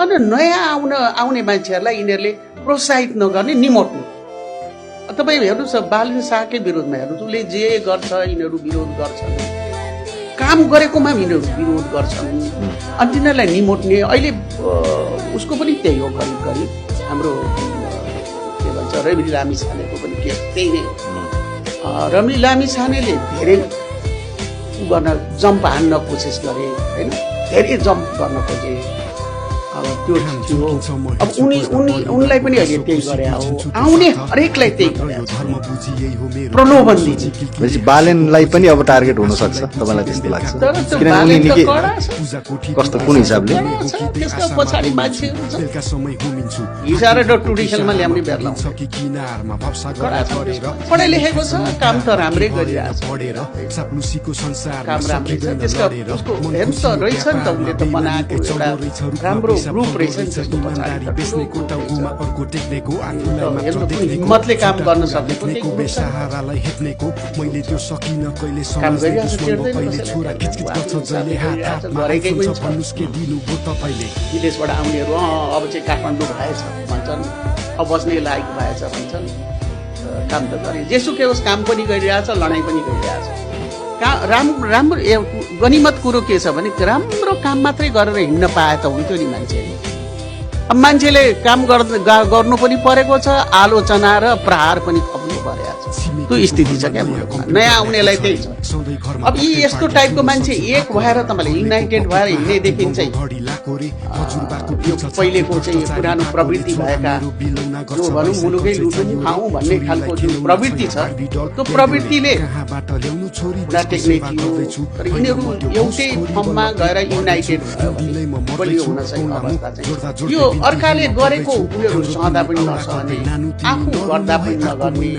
अनि नयाँ आउने मान्छेहरूलाई यिनीहरूले प्रोत्साहित नगर्ने, निमोट्ने। तपाईँ हेर्नुहोस् बालन शाहकै विरोधमा हेर्नुहोस्, उसले जे गर्छ यिनीहरू विरोध गर्छन्, काम गरेकोमा यिनीहरू विरोध गर्छन् अनि तिनीहरूलाई निमोट्ने। अहिले उसको पनि त्यही हो, करिब करिब हाम्रो के भन्छ रवि लामिछानेको पनि केस त्यही नै हो। रवि लामिछानेले धेरै गर्न जम्प हान्न कोसिस गरे होइन, धेरै जम्प गर्न खोजे। त्यो थियो। अब उनलाई पनि अहिले त्यही गरे हो, आउने हरेकलाई त्यही प्रलोभन दिन्छ। बालेनलाई पनि अब टार्गेट हुन सक्छ तपाईँलाई त्यस्तो लाग्छ? किनभने उनी निकै कस्तो कुन हिसाबले त्यसको पछाडि मान्छेहरू छ, हिसाब र ट्रेडिसनमा ल्याउने बेला पढाइ लेखेको छ, काम त राम्रै गरिरहेछ, काम राम्रै छ। त्यसका उसको हेर्नुहोस् त रहेछ नि त, उसले त बनाएको एउटा राम्रो ग्रुप रहेछ नि त्यसको पछाडि। हिम्मतले काम गर्न सकेको काम विदेशबाट आउनेहरू अब चाहिँ काठमाडौँ भएछ भन्छन्, अब बस्ने लायक भएछ भन्छन्। काम त गरे, जेसुकै होस् काम पनि गरिरहेछ, लडाइँ पनि गरिरहेछ। राम्रो गनिमत कुरो के छ भने राम्रो काम मात्रै गरेर हिँड्न पाए त हुन्थ्यो नि मान्छेले। अब मान्छेले काम गर्नु पनि परेको छ, आलोचना र प्रहार पनि खप्नु परेको छ। त्यो स्थिति छ क्या मुलुकमा, नयाँ आउनेलाई त्यही छ। अब यी यस्तो टाइपको मान्छे एक भएर तपाईँले युनाइटेड भएर हिँडेदेखि चाहिँ यो पहिलेको चाहिँ पुरानो प्रवृत्ति भएका जो भनौँ मुलुकै लुटौँ खाउँ भन्ने खालको जुन प्रवृत्ति छ, त्यो प्रवृत्तिले खुला टेक्ने थियो। तर यिनीहरू एउटै ठाउँमा गएर युनाइटेड भयो भने बलियो हुन सक्ने अवस्था चाहिँ यो अर्काले गरेको उनीहरू सहँदा पनि नसहने, आफू गर्दा पनि नगर्ने।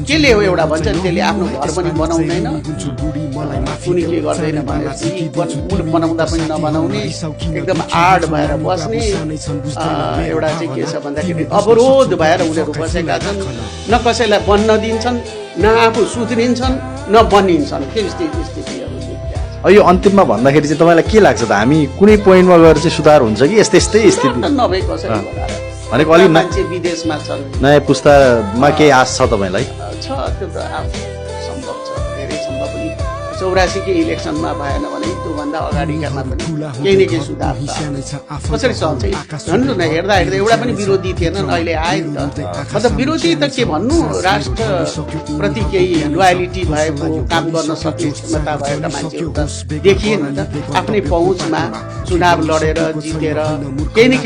त्यसले हो एउटा भन्छ नि, त्यसले आफ्नो घर पनि बनाउँदैन, कुनै के गर्दैन भनेपछि मुलुक बनाउँदा पनि नबनाउने, एकदम आड भएर बस्ने एउटा चाहिँ के छ भन्दाखेरि अवरोध भएर उनीहरू बसेका छन्। न कसैलाई बन्न दिन्छन्, न आफू सुध्रिन्छन्, न बनिन्छन्। त्यो स्थितिहरू यो अन्तिममा भन्दाखेरि चाहिँ तपाईँलाई के लाग्छ त, हामी कुनै पोइन्टमा गएर चाहिँ सुधार हुन्छ कि यस्तै स्थिति नभए कसरी भनेको अलिक मान्छे विदेशमा छन्, नयाँ पुस्तामा केही आश छ तपाईँलाई? छ, त्यो त सम्भव छ, धेरै सम्भव पनि। 84 के इलेक्सनमा भएन भने त्योभन्दा अगाडिकामा पनि केही न केही सुधार कसरी सहन्छ? भन्नु न, हेर्दा एउटा पनि विरोधी थिएनन्, अहिले आए नि त। मतलब विरोधी त के भन्नु, राष्ट्रप्रति केही लोयलिटी भएको, काम गर्न सक्ने क्षमता भएका मान्छेहरू त देखिएन त। आफ्नै पहुँचमा चुनाव लडेर जितेर केही न